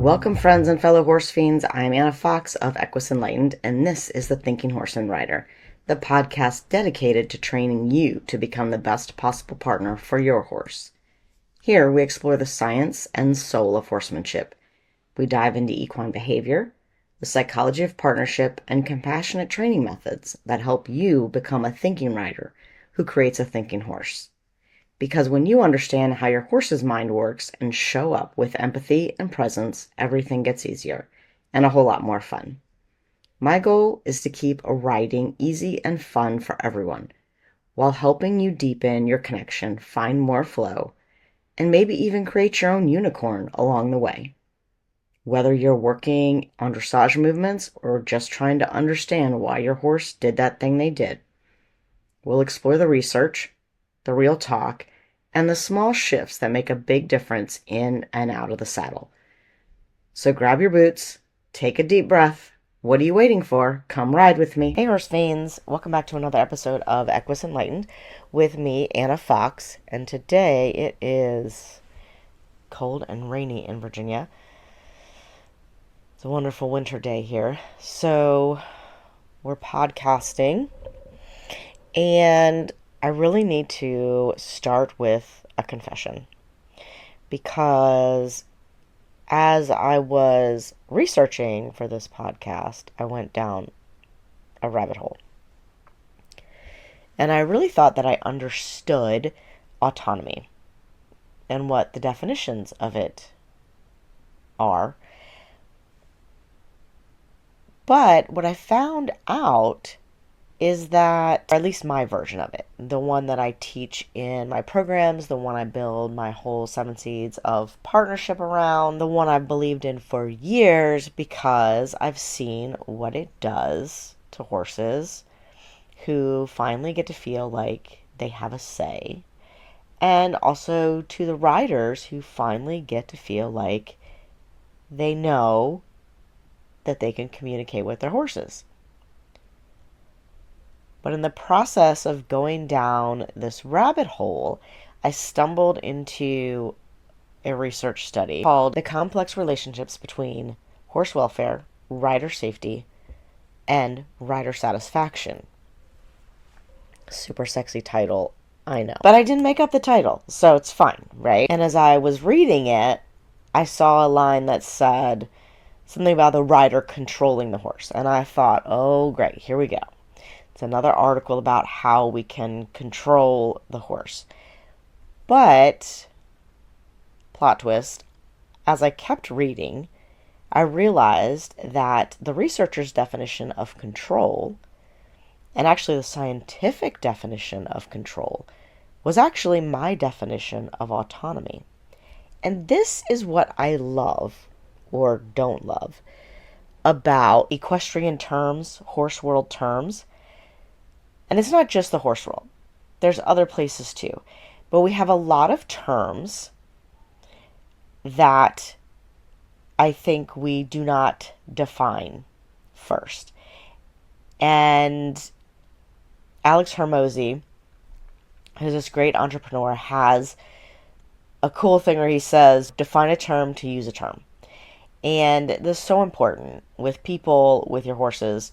Welcome, friends and fellow horse fiends. I'm Anna Fox of Equus Enlightened, and this is the Thinking Horse and Rider, the podcast dedicated to training you to become the best possible partner for your horse. Here, we explore the science and soul of horsemanship. We dive into equine behavior, the psychology of partnership, and compassionate training methods that help you become a thinking rider who creates a thinking horse. Because when you understand how your horse's mind works and show up with empathy and presence, everything gets easier and a whole lot more fun. My goal is to keep riding easy and fun for everyone, while helping you deepen your connection, find more flow, and maybe even create your own unicorn along the way. Whether you're working on dressage movements or just trying to understand why your horse did that thing they did, we'll explore the research, the real talk, and the small shifts that make a big difference in and out of the saddle. So grab your boots, take a deep breath. What are you waiting for? Come ride with me. Hey, horse fiends. Welcome back to another episode of Equus Enlightened with me, Anna Fox. And today it is cold and rainy in Virginia. It's a wonderful winter day here. So we're podcasting, and I really need to start with a confession, because as I was researching for this podcast, I went down a rabbit hole. And I really thought that I understood autonomy and what the definitions of it are. But what I found out is that, or at least my version of it, the one that I teach in my programs, the one I build my whole 7 seeds of partnership around, the one I've believed in for years because I've seen what it does to horses who finally get to feel like they have a say, and also to the riders who finally get to feel like they know that they can communicate with their horses. But in the process of going down this rabbit hole, I stumbled into a research study called The Complex Relationships Between Horse Welfare, Rider Safety, and Rider Satisfaction. Super sexy title, I know. But I didn't make up the title, so it's fine, right? And as I was reading it, I saw a line that said something about the rider controlling the horse. And I thought, oh, great, here we go. It's another article about how we can control the horse. But, plot twist, as I kept reading, I realized that the researcher's definition of control, and actually the scientific definition of control, was actually my definition of autonomy. And this is what I love, or don't love, about equestrian terms, horse world terms. And it's not just the horse world. There's other places too. But we have a lot of terms that I think we do not define first. And Alex Hormozi, who's this great entrepreneur, has a cool thing where he says, define a term to use a term. And this is so important with people, with your horses,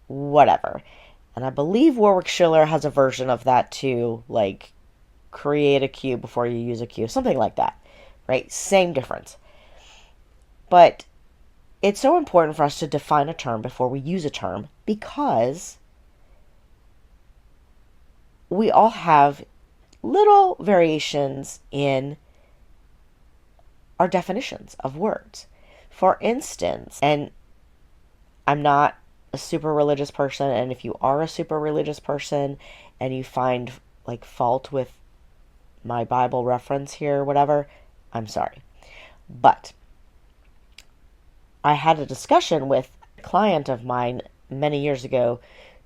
whatever. And I believe Warwick Schiller has a version of that too, like create a cue before you use a cue, something like that, right? Same difference. But it's so important for us to define a term before we use a term, because we all have little variations in our definitions of words. For instance, and I'm not a super religious person, and if you are a super religious person and you find like fault with my Bible reference here or whatever, I'm sorry. But I had a discussion with a client of mine many years ago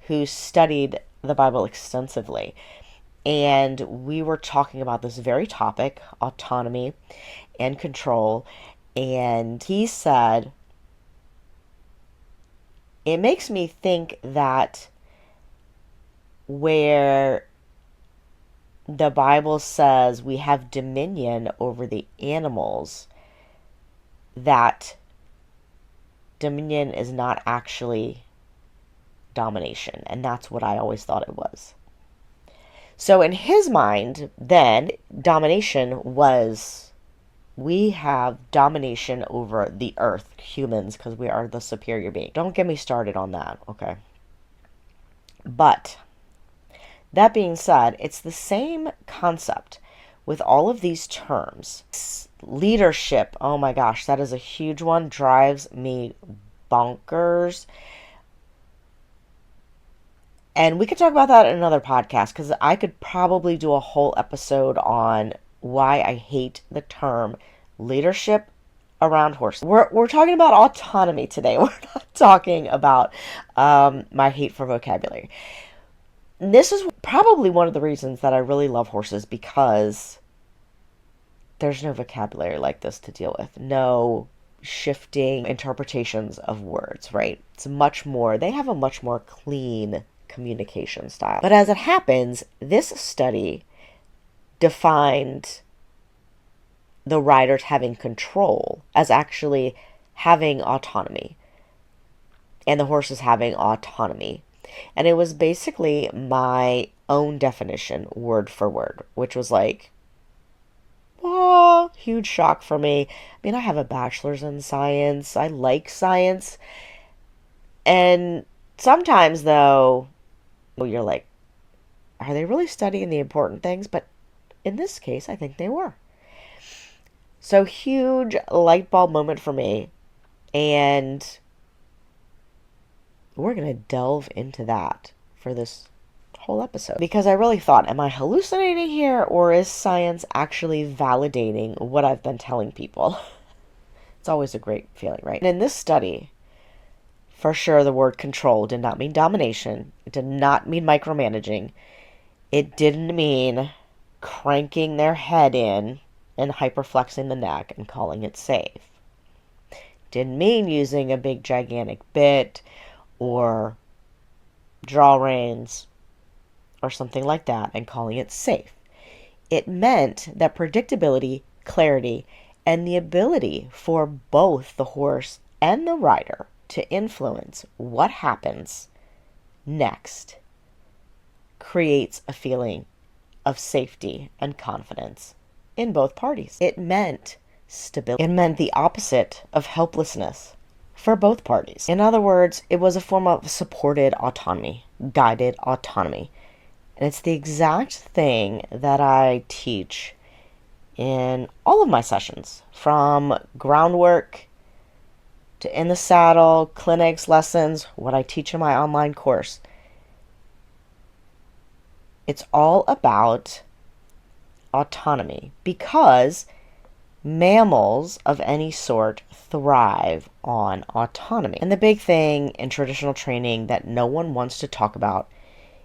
who studied the Bible extensively, and we were talking about this very topic, autonomy and control, and he said, it makes me think that where the Bible says we have dominion over the animals that dominion is not actually domination, and that's what I always thought it was. So in his mind, then, domination was, we have domination over the earth, humans, because we are the superior being. Don't get me started on that, okay? But that being said, it's the same concept with all of these terms. Leadership, oh my gosh, that is a huge one, drives me bonkers. And we could talk about that in another podcast, because I could probably do a whole episode on why I hate the term leadership around horses. We're talking about autonomy today. We're not talking about my hate for vocabulary. This is probably one of the reasons that I really love horses, because there's no vocabulary like this to deal with. No shifting interpretations of words, right? It's much more, they have a much more clean communication style. But as it happens, this study defined the riders having control as actually having autonomy, and the horses having autonomy. And it was basically my own definition, word for word, which was like, oh, huge shock for me. I mean, I have a bachelor's in science. I like science. And sometimes, though, you're like, are they really studying the important things? But in this case, I think they were. So huge light bulb moment for me. And we're going to delve into that for this whole episode, because I really thought, am I hallucinating here, or is science actually validating what I've been telling people? It's always a great feeling, right? And in this study, for sure, the word control did not mean domination. It did not mean micromanaging. It didn't mean cranking their head in and hyperflexing the neck and calling it safe. Didn't mean using a big gigantic bit or draw reins or something like that and calling it safe. It meant that predictability, clarity, and the ability for both the horse and the rider to influence what happens next creates a feeling of safety and confidence in both parties. It meant stability. It meant the opposite of helplessness for both parties. In other words, it was a form of supported autonomy, guided autonomy. And it's the exact thing that I teach in all of my sessions, from groundwork to in the saddle, clinics, lessons, what I teach in my online course. It's all about autonomy, because mammals of any sort thrive on autonomy. And the big thing in traditional training that no one wants to talk about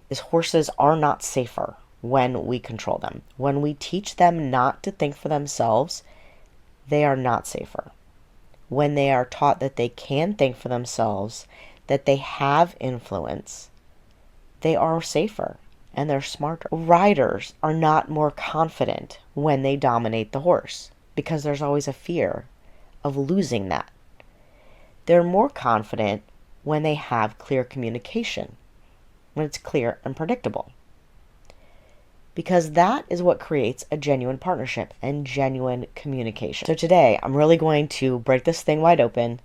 is horses are not safer when we control them. When we teach them not to think for themselves, they are not safer. When they are taught that they can think for themselves, that they have influence, they are safer and they're smarter. Riders are not more confident when they dominate the horse, because there's always a fear of losing that. They're more confident when they have clear communication, when it's clear and predictable, because that is what creates a genuine partnership and genuine communication. So today, I'm really going to break this thing wide open,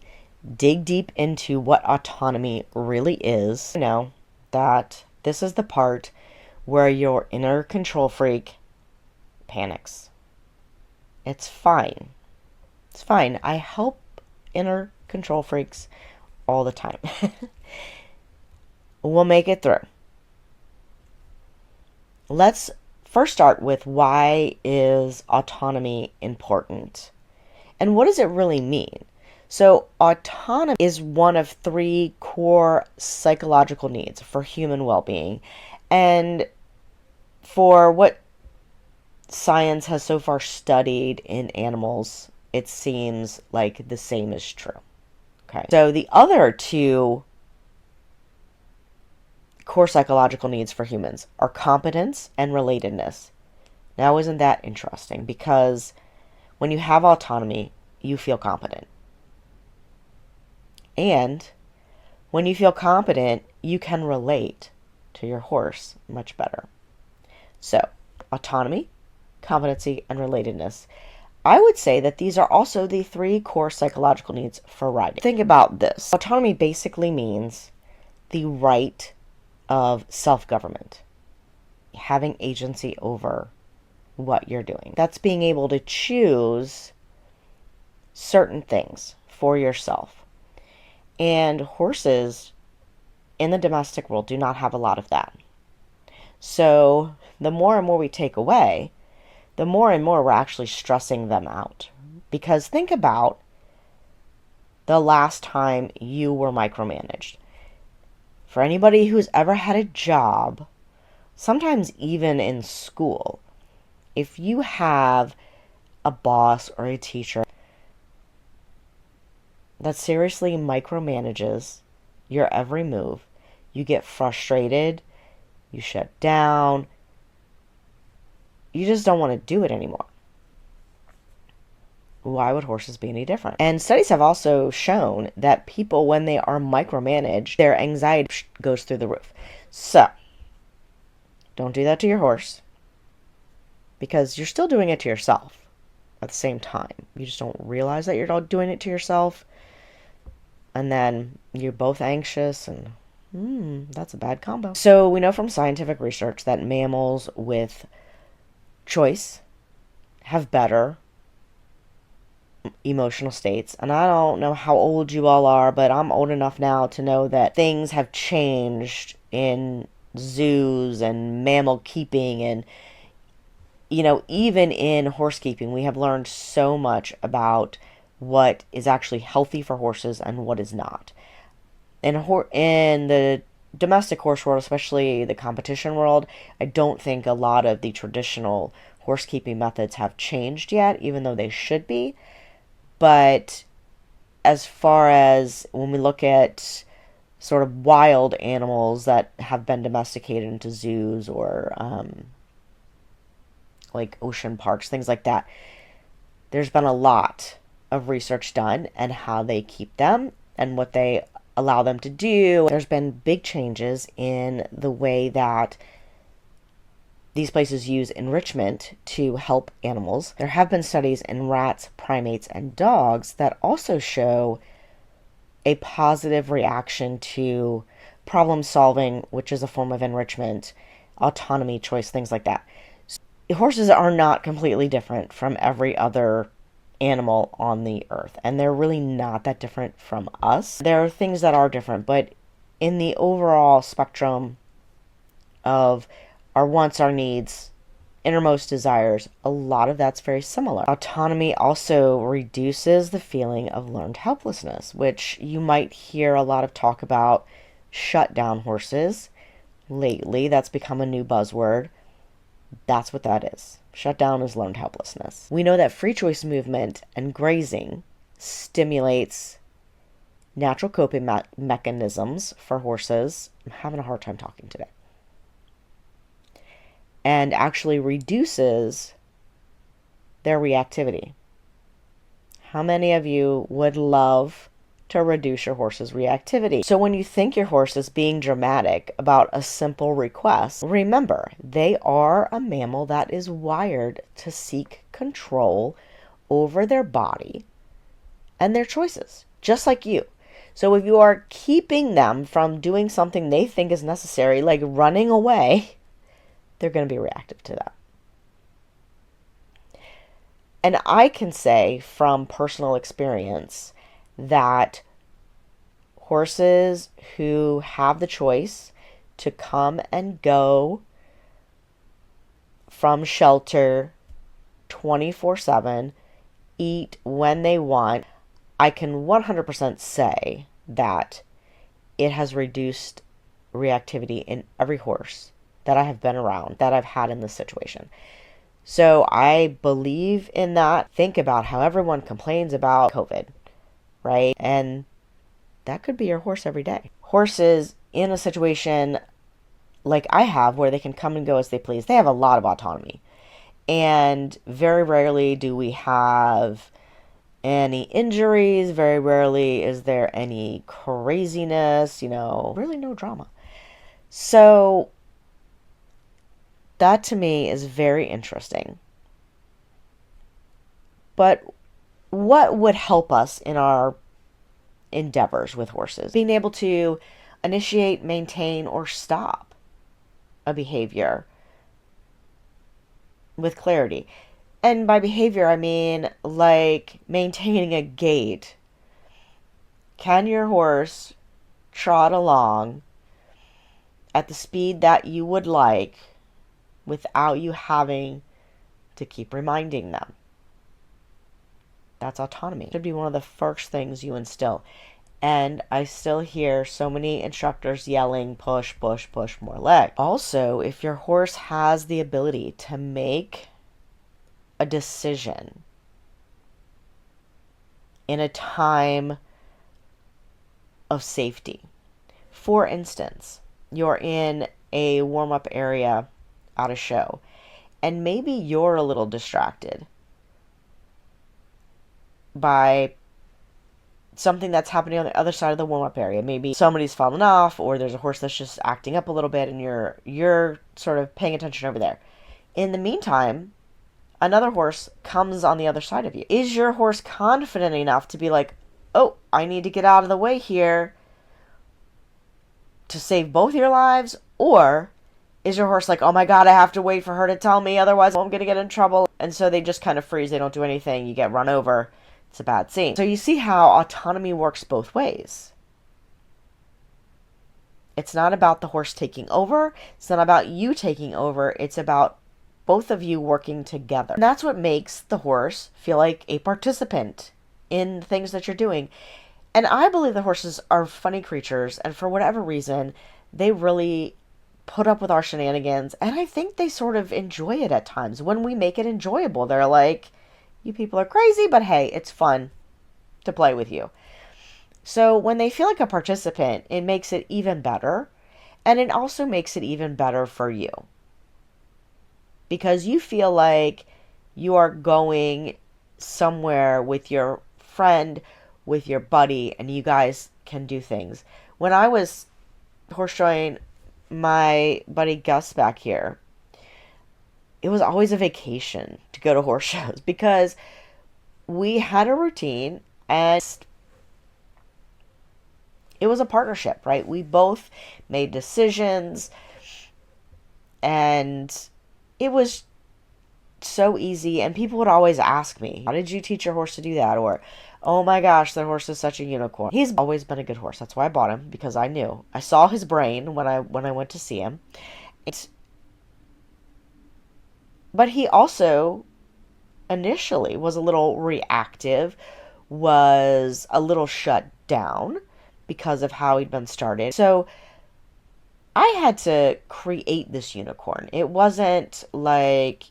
dig deep into what autonomy really is. You know that this is the part where your inner control freak panics. It's fine. It's fine. I help inner control freaks all the time. We'll make it through. Let's first start with, why is autonomy important? And what does it really mean? So autonomy is one of 3 core psychological needs for human well-being. And for what science has so far studied in animals, it seems like the same is true. Okay. So the other 2 core psychological needs for humans are competence and relatedness. Now, isn't that interesting? Because when you have autonomy, you feel competent. And when you feel competent, you can relate to your horse much better. So, autonomy, competency, and relatedness. I would say that these are also the 3 core psychological needs for riding. Think about this. Autonomy basically means the right of self-government, having agency over what you're doing. That's being able to choose certain things for yourself. And horses in the domestic world do not have a lot of that. So the more and more we take away, the more and more we're actually stressing them out. Because think about the last time you were micromanaged. For anybody who's ever had a job, sometimes even in school, if you have a boss or a teacher that seriously micromanages your every move, you get frustrated, you shut down, you just don't want to do it anymore. Why would horses be any different? And studies have also shown that people, when they are micromanaged, their anxiety goes through the roof. So, don't do that to your horse, because you're still doing it to yourself at the same time. You just don't realize that you're doing it to yourself, and then you're both anxious, and that's a bad combo. So we know from scientific research that mammals with choice have better emotional states. And I don't know how old you all are, but I'm old enough now to know that things have changed in zoos and mammal keeping, and even in horse keeping, we have learned so much about what is actually healthy for horses and what is not. In the domestic horse world, especially the competition world, I don't think a lot of the traditional horse keeping methods have changed yet, even though they should be. But as far as when we look at sort of wild animals that have been domesticated into zoos or like ocean parks, things like that, there's been a lot of research done and how they keep them and what they allow them to do. There's been big changes in the way that these places use enrichment to help animals. There have been studies in rats, primates, and dogs that also show a positive reaction to problem solving, which is a form of enrichment, autonomy, choice, things like that. So horses are not completely different from every other animal on the earth, and they're really not that different from us. There are things that are different, but in the overall spectrum of our wants, our needs, innermost desires, a lot of that's very similar. Autonomy also reduces the feeling of learned helplessness, which you might hear a lot of talk about shutdown horses lately. That's become a new buzzword. That's what that is. Shutdown is learned helplessness. We know that free choice movement and grazing stimulates natural coping mechanisms for horses. I'm having a hard time talking today. And actually reduces their reactivity. How many of you would love to reduce your horse's reactivity? So when you think your horse is being dramatic about a simple request, remember, they are a mammal that is wired to seek control over their body and their choices, just like you. So if you are keeping them from doing something they think is necessary, like running away, they're going to be reactive to that. And I can say from personal experience that horses who have the choice to come and go from shelter 24/7, eat when they want, I can 100% say that it has reduced reactivity in every horse that I have been around, that I've had in this situation. So I believe in that. Think about how everyone complains about COVID, right? And that could be your horse every day. Horses in a situation like I have, where they can come and go as they please, they have a lot of autonomy. And very rarely do we have any injuries. Very rarely is there any craziness, really no drama. So that to me is very interesting. But what would help us in our endeavors with horses? Being able to initiate, maintain, or stop a behavior with clarity. And by behavior, I mean like maintaining a gait. Can your horse trot along at the speed that you would like without you having to keep reminding them? That's autonomy. It should be one of the first things you instill. And I still hear so many instructors yelling, push, push, push, more leg. Also, if your horse has the ability to make a decision in a time of safety. For instance, you're in a warm-up area at a show, and maybe you're a little distracted by something that's happening on the other side of the warm-up area. Maybe somebody's fallen off, or there's a horse that's just acting up a little bit, and you're sort of paying attention over there. In the meantime, another horse comes on the other side of you. Is your horse confident enough to be like, oh, I need to get out of the way here to save both your lives? Or is your horse like, oh my God, I have to wait for her to tell me, otherwise I'm going to get in trouble? And so they just kind of freeze. They don't do anything. You get run over. It's a bad scene. So you see how autonomy works both ways. It's not about the horse taking over. It's not about you taking over. It's about both of you working together. And that's what makes the horse feel like a participant in things that you're doing. And I believe the horses are funny creatures, and for whatever reason, they really put up with our shenanigans, and I think they sort of enjoy it at times. When we make it enjoyable, they're like, you people are crazy, but hey, it's fun to play with you. So when they feel like a participant, it makes it even better, and it also makes it even better for you. Because you feel like you are going somewhere with your friend, with your buddy, and you guys can do things. When I was horse showing my buddy Gus back here, it was always a vacation to go to horse shows because we had a routine and it was a partnership, right? We both made decisions and it was so easy. And people would always ask me, how did you teach your horse to do that? Or, oh my gosh, that horse is such a unicorn. He's always been a good horse. That's why I bought him, because I knew. I saw his brain when I went to see him. But he also initially was a little reactive, was a little shut down because of how he'd been started. So I had to create this unicorn. It wasn't like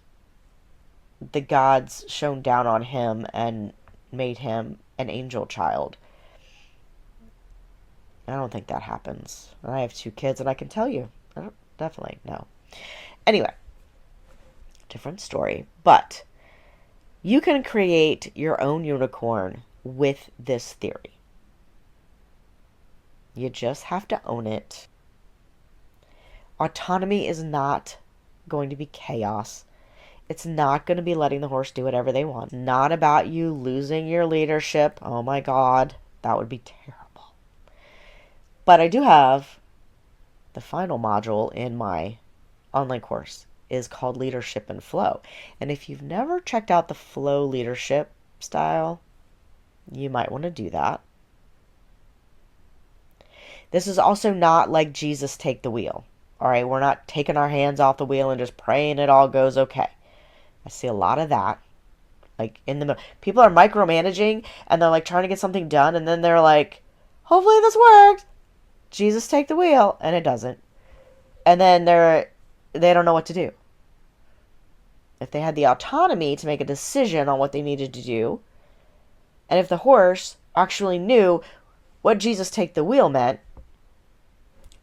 the gods shone down on him and made him an angel child. I don't think that happens. And I have 2 kids, and I can tell you, I don't, definitely no. Anyway, different story. But you can create your own unicorn with this theory. You just have to own it. Autonomy is not going to be chaos. It's not going to be letting the horse do whatever they want. It's not about you losing your leadership. Oh my God, that would be terrible. But I do have the final module in my online course is called Leadership and Flow. And if you've never checked out the Flow leadership style, you might want to do that. This is also not like Jesus take the wheel. All right, we're not taking our hands off the wheel and just praying it all goes okay. I see a lot of that. Like in the middle. People are micromanaging and they're like trying to get something done and then they're like, hopefully this works. Jesus take the wheel, and it doesn't. And then they don't know what to do. If they had the autonomy to make a decision on what they needed to do, and if the horse actually knew what Jesus take the wheel meant,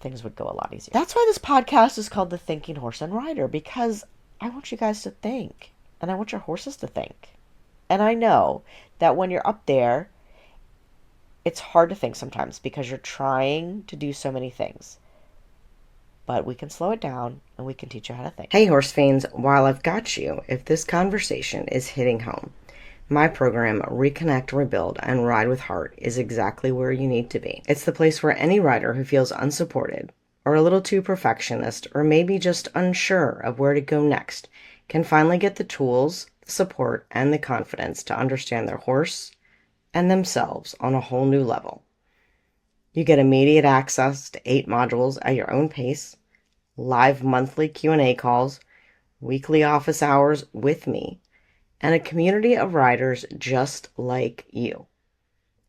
things would go a lot easier. That's why this podcast is called The Thinking Horse and Rider, because I want you guys to think, and I want your horses to think. And I know that when you're up there, it's hard to think sometimes because you're trying to do so many things. But we can slow it down and we can teach you how to think. Hey, horse fiends, while I've got you, if this conversation is hitting home, my program, Reconnect, Rebuild, and Ride with Heart, is exactly where you need to be. It's the place where any rider who feels unsupported, or a little too perfectionist, or maybe just unsure of where to go next, can finally get the tools, the support, and the confidence to understand their horse and themselves on a whole new level. You get immediate access to 8 modules at your own pace, live monthly Q&A calls, weekly office hours with me, and a community of riders just like you.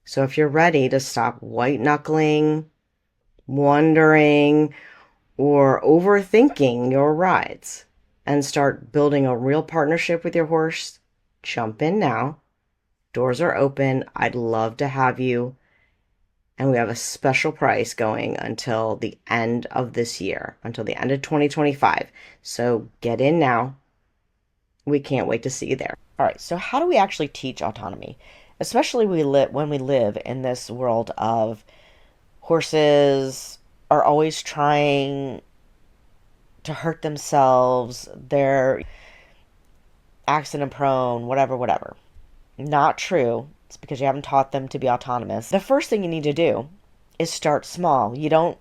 So if you're ready to stop white-knuckling, wondering, or overthinking your rides and start building a real partnership with your horse, jump in now. Doors are open. I'd love to have you. And we have a special price going until the end of this year, until the end of 2025. So get in now. We can't wait to see you there. All right, so how do we actually teach autonomy? Especially when we live in this world of horses are always trying to hurt themselves, they're accident prone, whatever. Not true. It's because you haven't taught them to be autonomous. The first thing you need to do is start small. You don't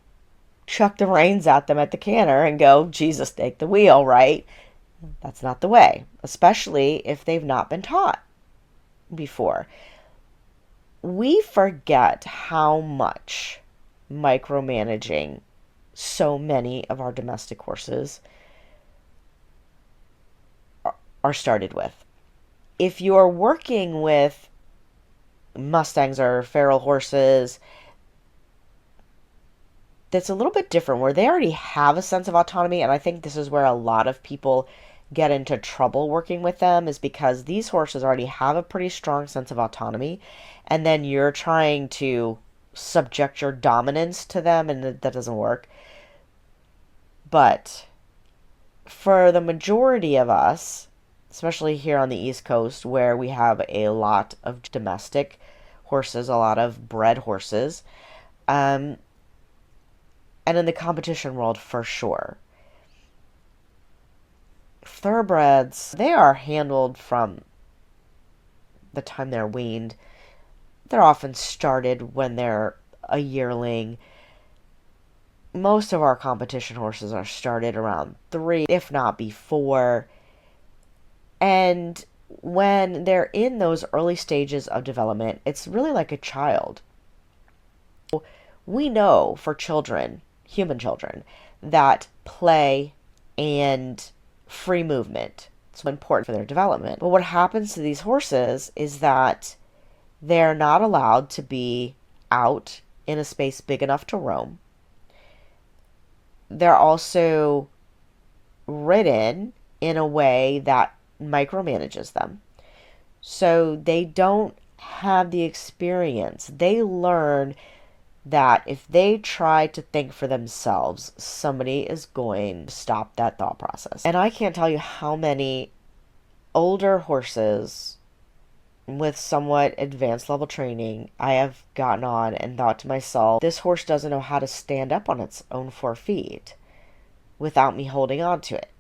chuck the reins at them at the canter and go, Jesus, take the wheel, right? That's not the way, especially if they've not been taught before. We forget how much micromanaging so many of our domestic horses are started with. If you're working with Mustangs or feral horses, that's a little bit different, where they already have a sense of autonomy. And I think this is where a lot of people get into trouble working with them, is because these horses already have a pretty strong sense of autonomy, and then you're trying to subject your dominance to them, and that doesn't work. But for the majority of us, especially here on the East Coast, where we have a lot of domestic horses, a lot of bred horses, and in the competition world for sure, thoroughbreds, they are handled from the time they're weaned. They're often started when they're a yearling. Most of our competition horses are started around 3, if not before. And when they're in those early stages of development, it's really like a child. We know for children, human children, that play and free movement is so important for their development. But what happens to these horses is that they're not allowed to be out in a space big enough to roam. They're also ridden in a way that micromanages them. So they don't have the experience. They learn that if they try to think for themselves, somebody is going to stop that thought process. And I can't tell you how many older horses with somewhat advanced level training I have gotten on and thought to myself, this horse doesn't know how to stand up on its own 4 feet without me holding on to it.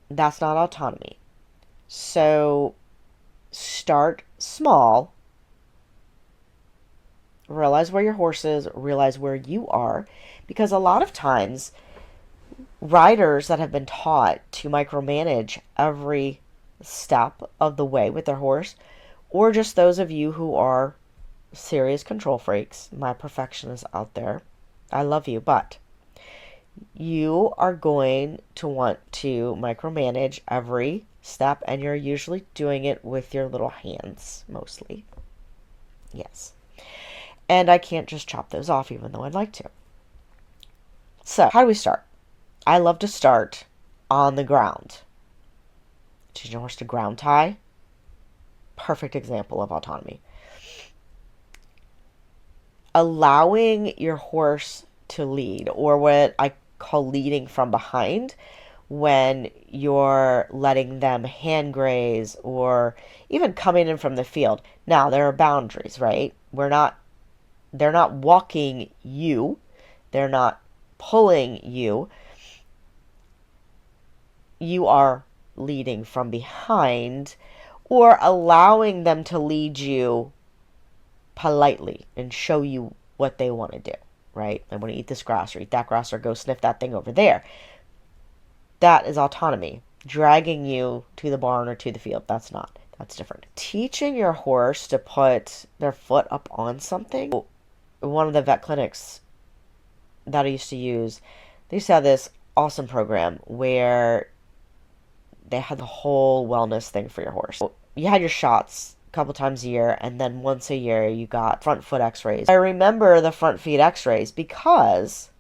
That's not autonomy. So start small. Realize where your horse is, realize where you are, because a lot of times riders that have been taught to micromanage every step of the way with their horse, or just those of you who are serious control freaks, my perfectionists out there, I love you, but you are going to want to micromanage every step, and you're usually doing it with your little hands mostly. Yes. And I can't just chop those off, even though I'd like to. So how do we start? I love to start on the ground. Teaching a horse to ground tie. Perfect example of autonomy. Allowing your horse to lead, or what I call leading from behind, when you're letting them hand graze or even coming in from the field. Now, there are boundaries, right? They're not walking you, they're not pulling you. You are leading from behind or allowing them to lead you politely and show you what they want to do, right? I want to eat this grass or eat that grass or go sniff that thing over there. That is autonomy. Dragging you to the barn or to the field, that's not. That's different. Teaching your horse to put their foot up on something. One of the vet clinics that I used to use, they used to have this awesome program where they had the whole wellness thing for your horse. You had your shots a couple times a year, and then once a year you got front foot x-rays. I remember the front feet x-rays because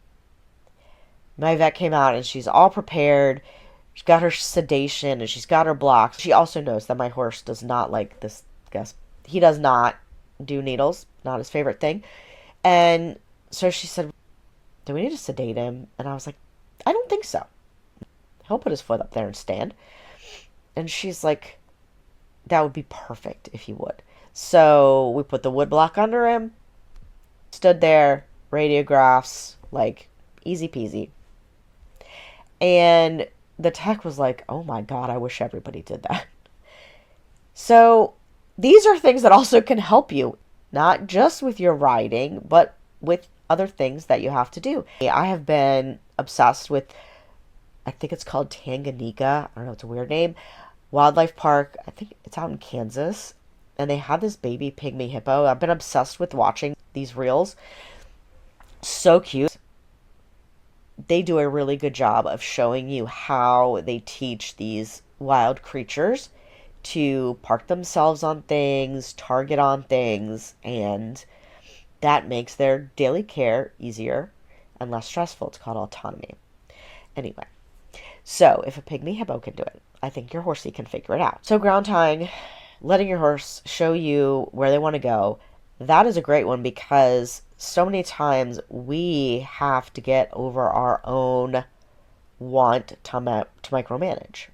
my vet came out and she's all prepared. She's got her sedation and she's got her blocks. She also knows that my horse does not like this. Guess he does not do needles, not his favorite thing. And so she said, "Do we need to sedate him?" And I was like, "I don't think so. He'll put his foot up there and stand." And she's like, "That would be perfect if he would." So we put the wood block under him, stood there, radiographs, like easy peasy. And the tech was like, "Oh my God, I wish everybody did that." So these are things that also can help you, not just with your riding, but with other things that you have to do. I have been obsessed with, I think it's called Tanganyika. I don't know, it's a weird name. Wildlife Park. I think it's out in Kansas. And they have this baby pygmy hippo. I've been obsessed with watching these reels. So cute. They do a really good job of showing you how they teach these wild creatures to park themselves on things, target on things, and that makes their daily care easier and less stressful. It's called autonomy. Anyway, so if a pygmy hippo can do it, I think your horsey can figure it out. So ground tying, letting your horse show you where they want to go, that is a great one because so many times we have to get over our own want to micromanage.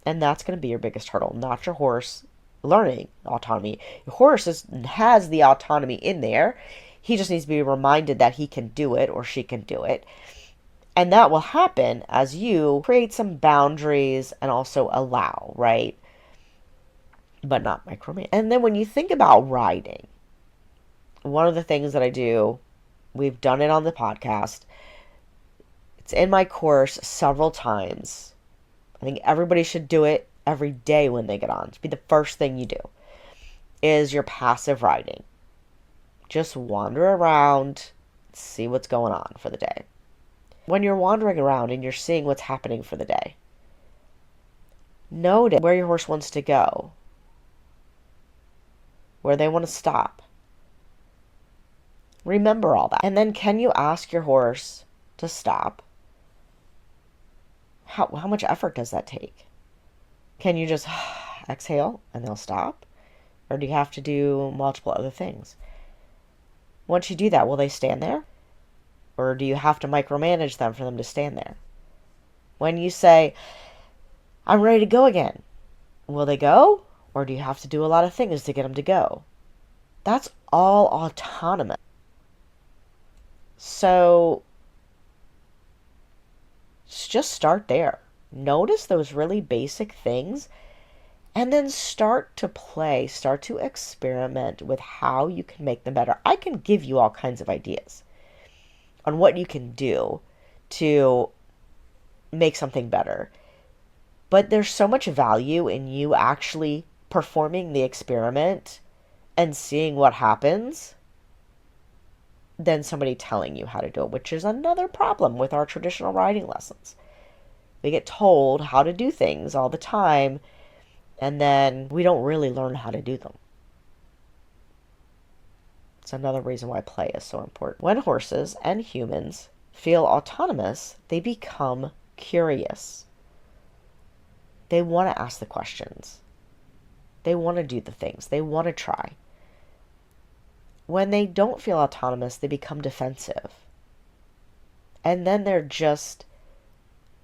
And that's going to be your biggest hurdle, not your horse learning autonomy. Your horse has the autonomy in there. He just needs to be reminded that he can do it or she can do it. And that will happen as you create some boundaries and also allow, right? But not micromanage. And then when you think about riding, one of the things that I do, we've done it on the podcast, it's in my course several times. I think everybody should do it every day when they get on. It should be the first thing you do, is your passive riding. Just wander around, see what's going on for the day. When you're wandering around and you're seeing what's happening for the day, notice where your horse wants to go, where they want to stop. Remember all that. And then can you ask your horse to stop? How much effort does that take? Can you just exhale and they'll stop? Or do you have to do multiple other things? Once you do that, will they stand there? Or do you have to micromanage them for them to stand there? When you say, "I'm ready to go again," will they go? Or do you have to do a lot of things to get them to go? That's all autonomous. So just start there. Notice those really basic things and then start to play, start to experiment with how you can make them better. I can give you all kinds of ideas on what you can do to make something better. But there's so much value in you actually performing the experiment and seeing what happens than somebody telling you how to do it, which is another problem with our traditional riding lessons. We get told how to do things all the time, and then we don't really learn how to do them. It's another reason why play is so important. When horses and humans feel autonomous, they become curious. They want to ask the questions. They want to do the things. They want to try. When they don't feel autonomous, they become defensive. And then they're just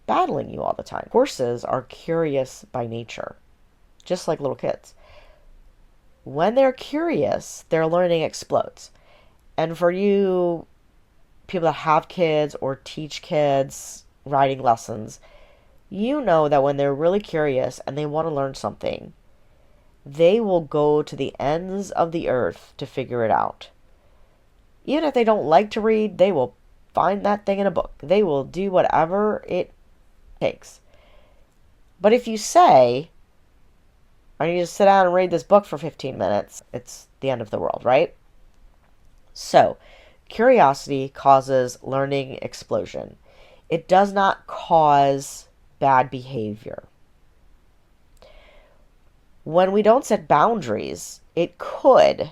battling you all the time. Horses are curious by nature, just like little kids. When they're curious, their learning explodes. And for you people that have kids or teach kids riding lessons, you know that when they're really curious and they want to learn something, they will go to the ends of the earth to figure it out. Even if they don't like to read, they will find that thing in a book. They will do whatever it takes. But if you say, I need to sit down and read this book for 15 minutes, it's the end of the world, right? So, curiosity causes learning explosion. It does not cause bad behavior. When we don't set boundaries, it could,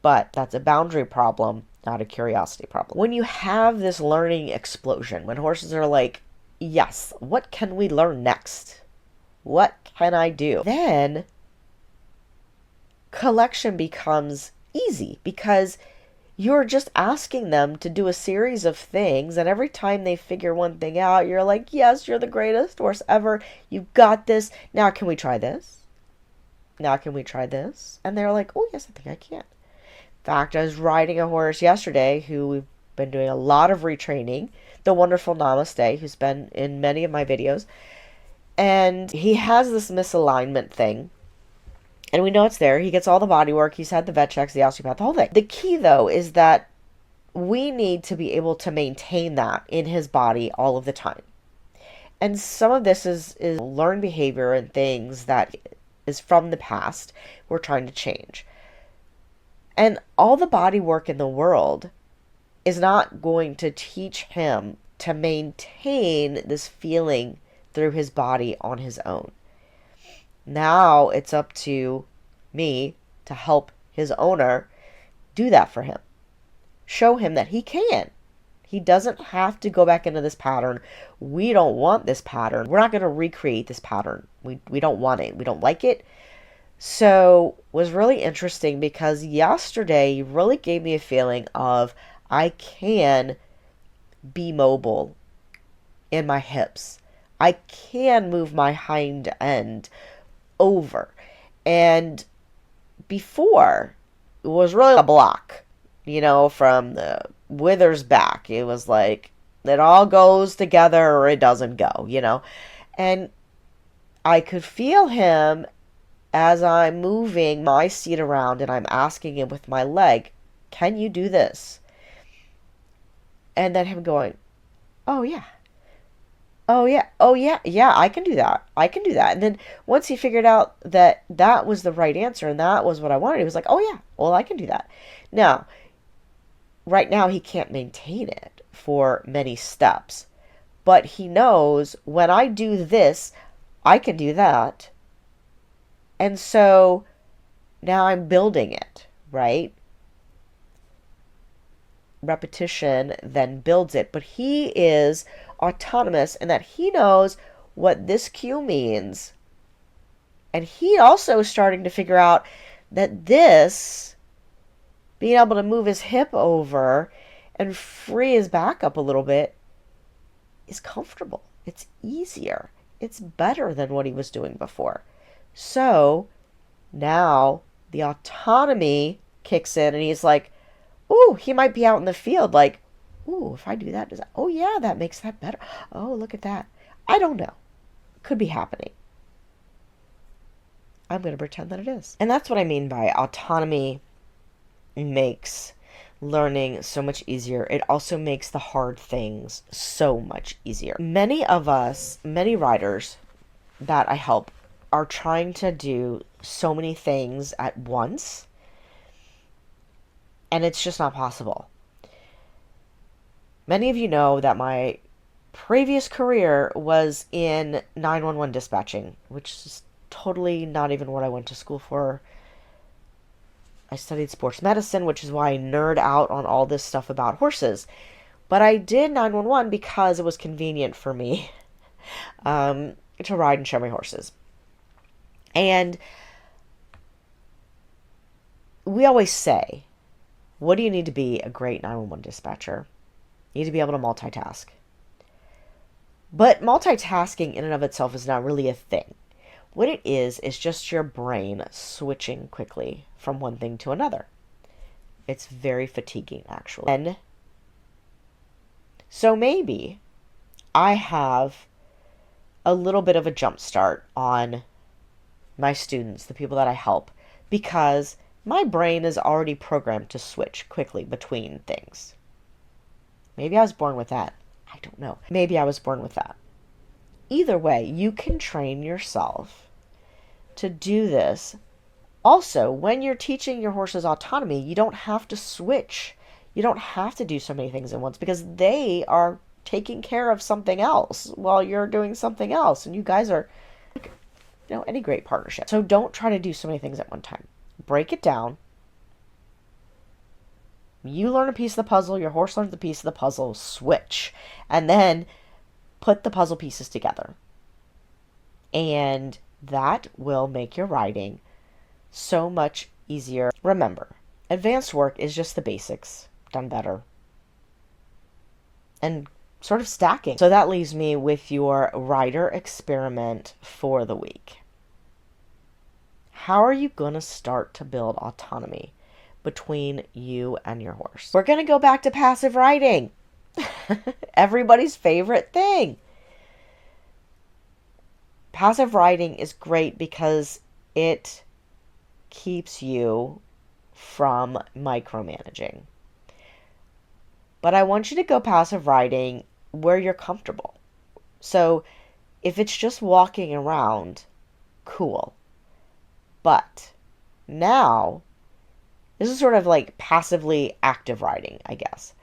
but that's a boundary problem, not a curiosity problem. When you have this learning explosion, when horses are like, yes, what can we learn next? What can I do? Then collection becomes easy because you're just asking them to do a series of things, and every time they figure one thing out, you're like, yes, you're the greatest horse ever. You got this. Now can we try this? Now can we try this? And they're like, oh, yes, I think I can. In fact, I was riding a horse yesterday who we've been doing a lot of retraining, the wonderful Namaste, who's been in many of my videos. And he has this misalignment thing. And we know it's there. He gets all the body work. He's had the vet checks, the osteopath, the whole thing. The key, though, is that we need to be able to maintain that in his body all of the time. And some of this is learned behavior and things that is from the past we're trying to change. And all the body work in the world is not going to teach him to maintain this feeling through his body on his own. Now it's up to me to help his owner do that for him. Show him that he can. He doesn't have to go back into this pattern. We don't want this pattern. We're not going to recreate this pattern. We don't want it. We don't like it. So it was really interesting because yesterday you really gave me a feeling of I can be mobile in my hips. I can move my hind end over. And before, it was really a block, from the withers back. It was like, it all goes together or it doesn't go. And I could feel him as I'm moving my seat around and I'm asking him with my leg, can you do this? And then him going, oh yeah. Oh yeah, yeah, I can do that. I can do that. And then once he figured out that that was the right answer and that was what I wanted, he was like, oh yeah, well, I can do that. Now, right now he can't maintain it for many steps, but he knows when I do this, I can do that. And so now I'm building it, right? Repetition then builds it, but he is autonomous in that he knows what this cue means, and he also is starting to figure out that this being able to move his hip over and free his back up a little bit is comfortable. It's easier. It's better than what he was doing before. So now the autonomy kicks in and he's like, ooh, he might be out in the field like, ooh, if I do that, does that, oh yeah, that makes that better. Oh, look at that. I don't know. Could be happening. I'm going to pretend that it is. And that's what I mean by autonomy makes learning so much easier. It also makes the hard things so much easier. Many of us, many riders that I help are trying to do so many things at once, and it's just not possible. Many of you know that my previous career was in 911 dispatching, which is totally not even what I went to school for. I studied sports medicine, which is why I nerd out on all this stuff about horses. But I did 911 because it was convenient for me to ride and show my horses. And we always say, what do you need to be a great 911 dispatcher? You need to be able to multitask. But multitasking in and of itself is not really a thing. What it is just your brain switching quickly from one thing to another. It's very fatiguing, actually. And so maybe I have a little bit of a jump start on my students, the people that I help, because my brain is already programmed to switch quickly between things. Maybe I was born with that. I don't know. Maybe I was born with that. Either way, you can train yourself to do this. Also, when you're teaching your horses autonomy, you don't have to switch. You don't have to do so many things at once because they are taking care of something else while you're doing something else. And you guys are, any great partnership. So don't try to do so many things at one time. Break it down. You learn a piece of the puzzle, your horse learns the piece of the puzzle, switch. And then put the puzzle pieces together. And that will make your riding so much easier. Remember, advanced work is just the basics, done better. And sort of stacking. So that leaves me with your rider experiment for the week. How are you going to start to build autonomy between you and your horse? We're going to go back to passive riding. Everybody's favorite thing. Passive riding is great because it keeps you from micromanaging. But I want you to go passive riding where you're comfortable. So if it's just walking around, cool. But now, this is sort of like passively active riding, I guess.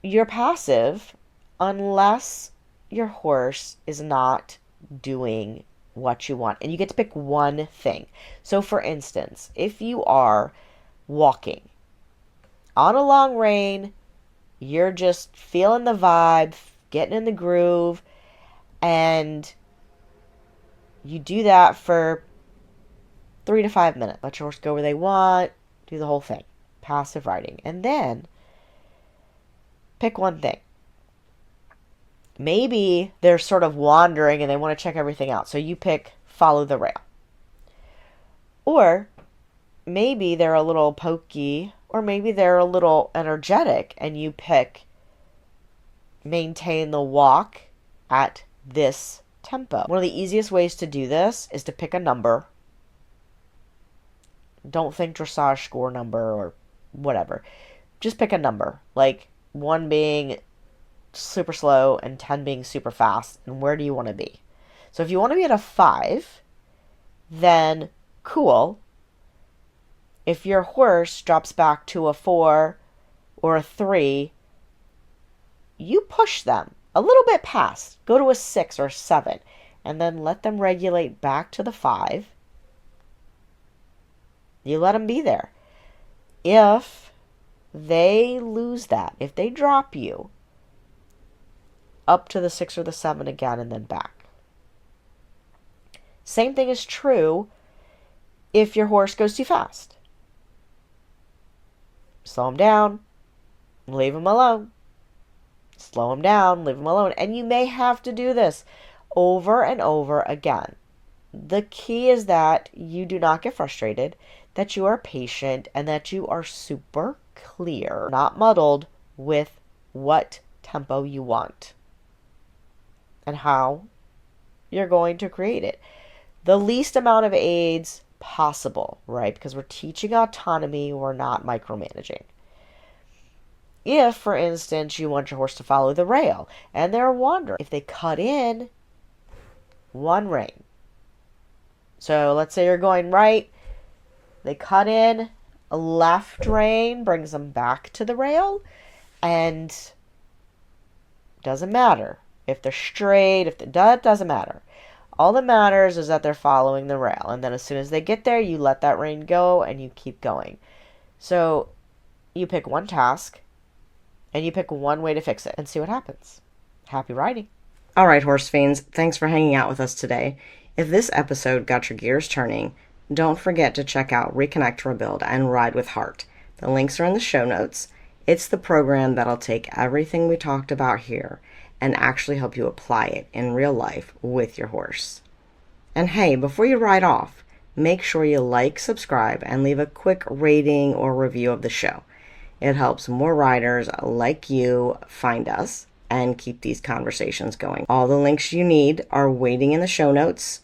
You're passive unless your horse is not doing what you want. And you get to pick one thing. So for instance, if you are walking on a long rein, you're just feeling the vibe, getting in the groove, and you do that for 3 to 5 minutes. Let your horse go where they want, do the whole thing. Passive riding. And then pick one thing. Maybe they're sort of wandering and they want to check everything out. So you pick follow the rail. Or maybe they're a little pokey, or maybe they're a little energetic, and you pick maintain the walk at this tempo. One of the easiest ways to do this is to pick a number. Don't think dressage score number or whatever. Just pick a number, like 1 being super slow and 10 being super fast. And where do you want to be? So if you want to be at a 5, then cool. If your horse drops back to a 4 or a 3, you push them a little bit past. Go to a 6 or a 7 and then let them regulate back to the 5. You let them be there. If they lose that, if they drop you, up to the 6 or the 7 again and then back. Same thing is true if your horse goes too fast. Slow him down, leave him alone. Slow him down, leave him alone. And you may have to do this over and over again. The key is that you do not get frustrated, that you are patient, and that you are super clear, not muddled, with what tempo you want and how you're going to create it. The least amount of aids possible, right? Because we're teaching autonomy, we're not micromanaging. If, for instance, you want your horse to follow the rail and they're wandering, if they cut in 1 rein. So let's say you're going right, they cut in, a left rein brings them back to the rail, and doesn't matter if they're straight, that doesn't matter. All that matters is that they're following the rail. And then as soon as they get there, you let that rein go and you keep going. So you pick one task and you pick one way to fix it and see what happens. Happy riding. All right, horse fiends, thanks for hanging out with us today. If this episode got your gears turning, don't forget to check out Reconnect, Rebuild, and Ride with Heart. The links are in the show notes. It's the program that'll take everything we talked about here and actually help you apply it in real life with your horse. And hey, before you ride off, make sure you like, subscribe, and leave a quick rating or review of the show. It helps more riders like you find us and keep these conversations going. All the links you need are waiting in the show notes,